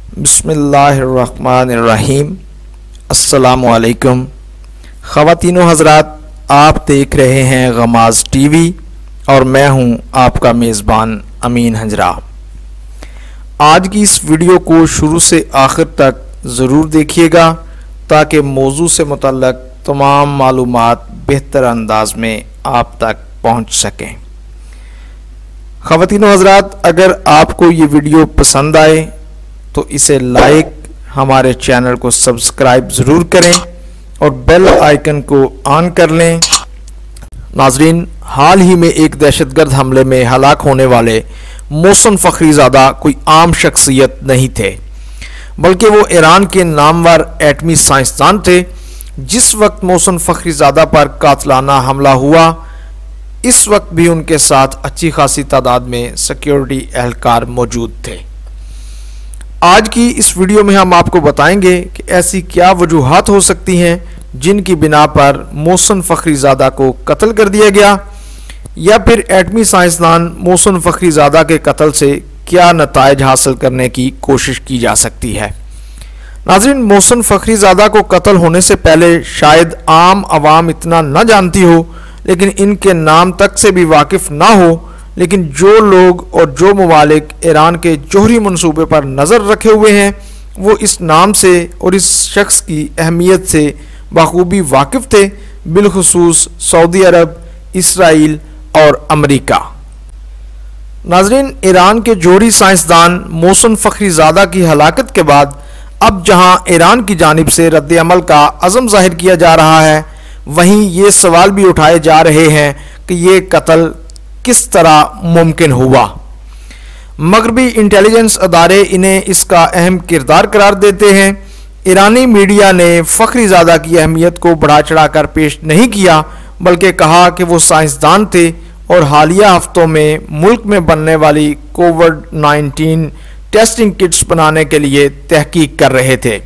बिस्मिल्लाहिर्रहमानिर्रहीम। अस्सलामुअलैकुम ख़वातीनो हज़रात, आप देख रहे हैं गमाज़ टीवी और मैं हूं आपका मेज़बान अमीन हजरा। आज की इस वीडियो को शुरू से आखिर तक ज़रूर देखिएगा ताकि मौजू से मुतल्लक़ तमाम मालूमात बेहतर अंदाज में आप तक पहुंच सकें। ख़वातीनो हज़रात, अगर आपको ये वीडियो पसंद आए तो इसे लाइक, हमारे चैनल को सब्सक्राइब ज़रूर करें और बेल आइकन को ऑन कर लें। नाजरीन, हाल ही में एक दहशतगर्द हमले में हलाक होने वाले मोहसिन फ़खरीज़ादा कोई आम शख्सियत नहीं थे, बल्कि वो ईरान के नामवर एटमी साइंसदान थे। जिस वक्त मोहसिन फ़खरीज़ादा पर कातलाना हमला हुआ, इस वक्त भी उनके साथ अच्छी खासी तादाद में सिक्योरिटी एहलकार मौजूद थे। आज की इस वीडियो में हम आपको बताएंगे कि ऐसी क्या वजूहात हो सकती हैं जिनकी बिना पर मोहसिन फ़खरीज़ादा को कत्ल कर दिया गया, या फिर एटमी साइंसदान मोहसिन फ़खरीज़ादा के कत्ल से क्या नताइज हासिल करने की कोशिश की जा सकती है। नाज़रीन, मोहसिन फ़खरीज़ादा को कत्ल होने से पहले शायद आम आवाम इतना न जानती हो, लेकिन इनके नाम तक से भी वाकिफ़ ना हो, लेकिन जो लोग और जो ममालिक ईरान के जोहरी मनसूबे पर नज़र रखे हुए हैं वो इस नाम से और इस शख्स की अहमियत से बखूबी वाकिफ़ थे, बिलखुसूस सऊदी अरब, इसराइल और अमेरिका। नाज़रीन, ईरान के जोहरी साइंसदान मोहसिन फ़खरीज़ादा की हलाकत के बाद अब जहां ईरान की जानिब से रद्द अमल का अज़म ज़ाहिर किया जा रहा है, वहीं ये सवाल भी उठाए जा रहे हैं कि ये कत्ल किस तरह मुमकिन हुआ। मगरबी इंटेलिजेंस अदारे इन्हें इसका अहम किरदार करार देते हैं। ईरानी मीडिया ने फ़खरीज़ादा की अहमियत को बढ़ा चढ़ा कर पेश नहीं किया, बल्कि कहा कि वो साइंसदान थे और हालिया हफ्तों में मुल्क में बनने वाली कोविड-19 टेस्टिंग किट्स बनाने के लिए तहकीक कर रहे थे।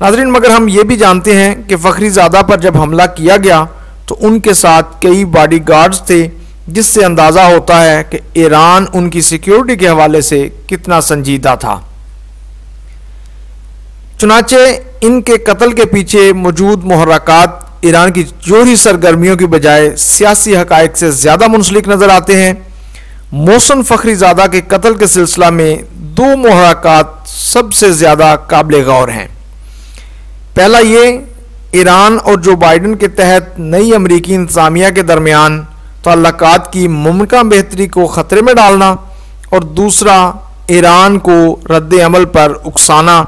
नाज़रीन, मगर हम ये भी जानते हैं कि फ़खरीज़ादा पर जब हमला किया गया तो उनके साथ कई बॉडी गार्ड्स थे, जिससे अंदाज़ा होता है कि ईरान उनकी सिक्योरिटी के हवाले से कितना संजीदा था। चुनाचे इनके कत्ल के पीछे मौजूद मुहर्रकात ईरान की जोहरी सरगर्मियों की बजाय सियासी हक़ाइक़ से ज़्यादा मुंसलिक नज़र आते हैं। मोहसिन फ़खरीज़ादा के कत्ल के सिलसिला में दो मुहर्रकात सबसे ज़्यादा काबिल गौर हैं। पहला ये, ईरान और जो बाइडन के तहत नई अमरीकी इंतज़ामिया के दरमियान ताल्लुकात की मुमकिन बेहतरी को ख़तरे में डालना, और दूसरा ईरान को रद्द अमल पर उकसाना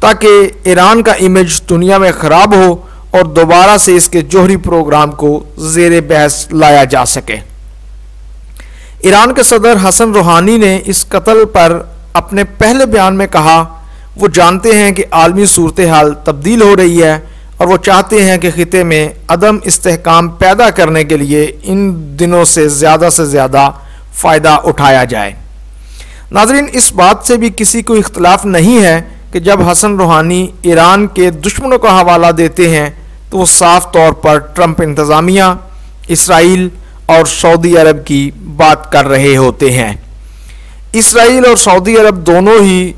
ताकि ईरान का इमेज दुनिया में ख़राब हो और दोबारा से इसके जोहरी प्रोग्राम को ज़ेर बहस लाया जा सके। ईरान के सदर हसन रूहानी ने इस कत्ल पर अपने पहले बयान में कहा वो जानते हैं कि आलमी सूरत हाल तब्दील हो रही है और वो चाहते हैं कि खिते में अदम इस्तेहकाम पैदा करने के लिए इन दिनों से ज़्यादा फ़ायदा उठाया जाए। नाज़रीन, इस बात से भी किसी को इख्तलाफ नहीं है कि जब हसन रूहानी ईरान के दुश्मनों का हवाला देते हैं तो वो साफ तौर पर ट्रंप इंतज़ामिया, इसराइल और सऊदी अरब की बात कर रहे होते हैं। इसराइल और सऊदी अरब दोनों ही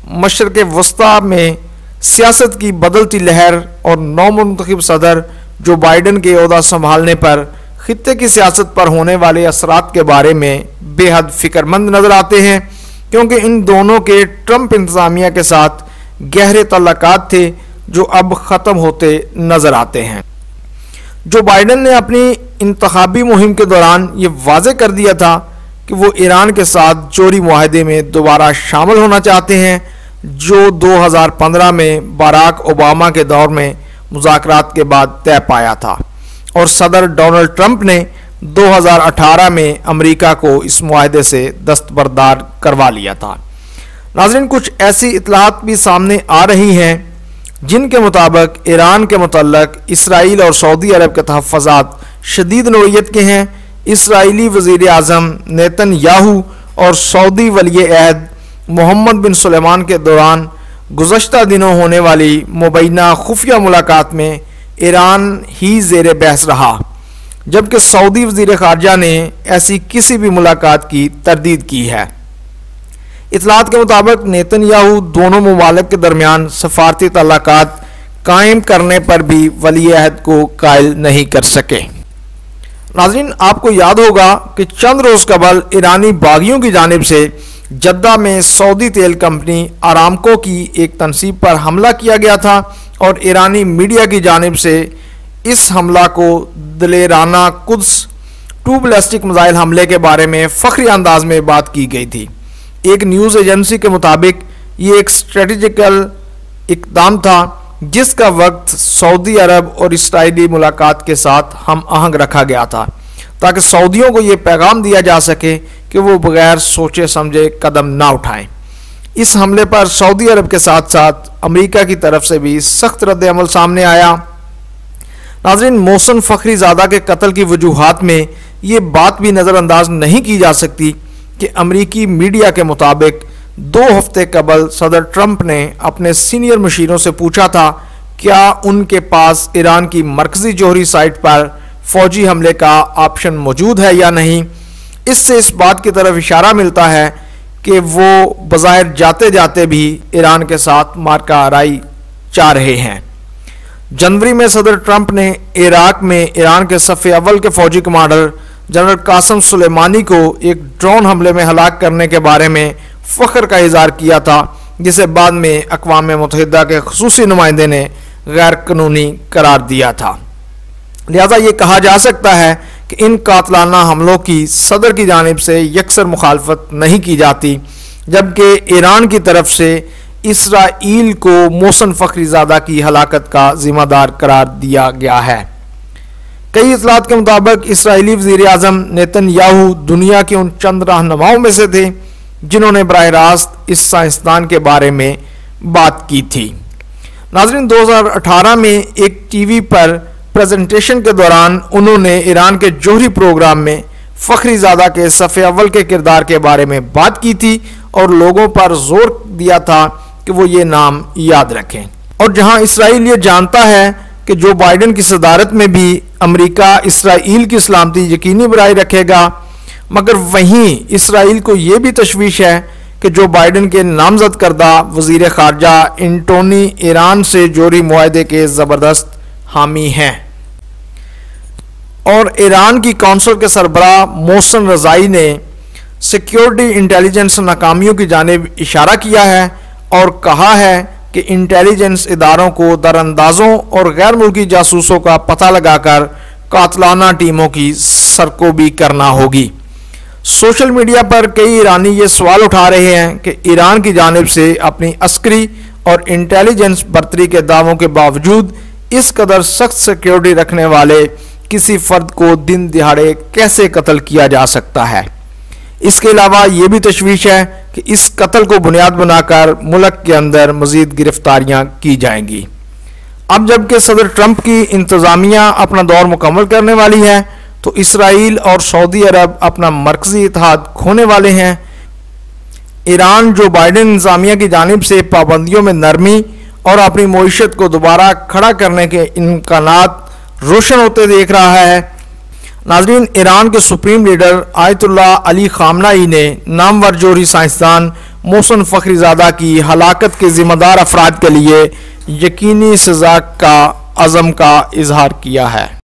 मशरक़ वस्ता में सियासत की बदलती लहर और नौमुंतखब सदर जो बाइडन के ओहदा संभालने पर खित्ते की सियासत पर होने वाले असरात के बारे में बेहद फ़िक्रमंद नज़र आते हैं, क्योंकि इन दोनों के ट्रंप इंतज़ामिया के साथ गहरे तल्लुकात थे जो अब ख़त्म होते नज़र आते हैं। जो बाइडन ने अपनी इंतखाबी मुहिम के दौरान ये वाज़े कर दिया था कि वो ईरान के साथ जोहरी मुआहदे में दोबारा शामिल होना चाहते हैं, जो 2015 में बराक ओबामा के दौर में मुज़ाकरात के बाद तय पाया था, और सदर डोनाल्ड ट्रंप ने 2018 में अमेरिका को इस मुआहदे से दस्तबरदार करवा लिया था। नाज़रीन, कुछ ऐसी इत्तलात भी सामने आ रही हैं जिनके मुताबिक ईरान के मुतल्लक इसराइल और सऊदी अरब के तहफ़्फ़ुज़ात शदीद नौइयत के हैं। इसराइली वज़ीर आज़म नेतन्याहू और सऊदी वली अहद मोहम्मद बिन सुलेमान के दौरान गुज़श्ता दिनों होने वाली मुबैना खुफिया मुलाकात में ईरान ही ज़ेर बहस रहा, जबकि सऊदी वज़ीर ख़ारजा ने ऐसी किसी भी मुलाकात की तरदीद की है। इतलात के मुताबिक नेतन्याहू दोनों मुमालिक के दरमियान सफारती ताल्लुकात कायम करने पर भी वली अहद को कायल नहीं कर सके। नाज़रीन, आपको याद होगा कि चंद रोज़ कबल ईरानी बागियों की जानिब से जद्दा में सऊदी तेल कंपनी आरामको की एक तनसीब पर हमला किया गया था और ईरानी मीडिया की जानिब से इस हमला को दिलेराना कुद्स 2 बैलिस्टिक मिसाइल हमले के बारे में फ़ख्री अंदाज में बात की गई थी। एक न्यूज़ एजेंसी के मुताबिक ये एक स्ट्रेटेजिकल इक़दाम था जिसका वक्त सऊदी अरब और इसराइली मुलाकात के साथ हम आहंग रखा गया था ताकि सऊदियों को ये पैगाम दिया जा सके कि वो बगैर सोचे समझे कदम ना उठाएं। इस हमले पर सऊदी अरब के साथ साथ अमेरिका की तरफ से भी सख्त रद्द अमल सामने आया। नाज़रीन, मोहसिन फ़खरीज़ादा के कत्ल की वजूहात में ये बात भी नज़रअंदाज नहीं की जा सकती कि अमरीकी मीडिया के मुताबिक 2 हफ्ते कबल सदर ट्रंप ने अपने सीनियर मशीरों से पूछा था क्या उनके पास ईरान की मरकज़ी जोहरी साइट पर फौजी हमले का ऑप्शन मौजूद है या नहीं। इससे इस बात की तरफ इशारा मिलता है कि वो बज़ाहिर जाते जाते भी ईरान के साथ मार्का आराई चाह रहे हैं। जनवरी में सदर ट्रंप ने इराक में ईरान के सफ़े अव्वल के फौजी कमांडर जनरल कासम सुलेमानी को एक ड्रोन हमले में हलाक करने के बारे में फ़ख्र का इज़हार किया था, जिसे बाद में अक़वाम मुत्तहिदा के ख़ुसूसी नुमाइंदे ने गैर कानूनी करार दिया था। लिहाजा ये कहा जा सकता है कि इन कातलाना हमलों की सदर की जानिब से यकसर मुखालफत नहीं की जाती, जबकि ईरान की तरफ से इसराइल को मोहसिन फ़खरीज़ादा की हलाकत का ज़िम्मेदार करार दिया गया है। कई इतलात के मुताबिक इसराइली वज़ीर आज़म नेतन्याहू दुनिया के उन चंद रहनुमाओं में से थे जिन्होंने बराह रास्त इस साइंसदान के बारे में बात की थी। नाज़रीन, 2018 में एक टीवी पर प्रेजेंटेशन के दौरान उन्होंने ईरान के जोहरी प्रोग्राम में फ़खरीज़ादा के सफ़े अव्वल के किरदार के बारे में बात की थी और लोगों पर जोर दिया था कि वो ये नाम याद रखें। और जहां इसराइल ये जानता है कि जो बाइडेन की सदारत में भी अमेरिका इसराइल की सलामती यकीनी बनाए रखेगा, मगर वहीं इसराइल को ये भी तशवीश है कि जो बाइडेन के नामजद करदा वज़ीर ख़ारजा एंटोनी ईरान से जोहरी मुआहदे के ज़बरदस्त हामी हैं। और ईरान की कौंसल के सरबराह मोहसिन रज़ाई ने सिक्योरिटी इंटेलिजेंस नाकामियों की जानिब इशारा किया है और कहा है कि इंटेलिजेंस इदारों को दरअंदाजों और गैर मुल्की जासूसों का पता लगाकर कातलाना टीमों की सरकोबी करना होगी। सोशल मीडिया पर कई ईरानी ये सवाल उठा रहे हैं कि ईरान की जानिब से अपनी अस्करी और इंटेलिजेंस बर्तरी के दावों के बावजूद इस कदर सख्त सिक्योरिटी रखने वाले किसी फ़र्द को दिन दिहाड़े कैसे कत्ल किया जा सकता है। इसके अलावा ये भी तशवीश है कि इस कत्ल को बुनियाद बनाकर मुल्क के अंदर मज़ीद गिरफ्तारियां की जाएंगी। अब जबकि सदर ट्रंप की इंतज़ामिया अपना दौर मुकम्मल करने वाली है तो इसराइल और सऊदी अरब अपना मरकज़ी इत्तेहाद खोने वाले हैं। ईरान जो बाइडेन इंतज़ामिया की जानिब से पाबंदियों में नरमी और अपनी मईशत को दोबारा खड़ा करने के इम्कानात रोशन होते देख रहा है। नाज़रीन, ईरान के सुप्रीम लीडर आयतुल्लाह अली ख़ामनेई ने नामवर जोहरी साइंसदान मोहसिन फ़खरीज़ादा की हलाकत के ज़िम्मेदार अफराद के लिए यकीनी सज़ा का अज़म का इजहार किया है।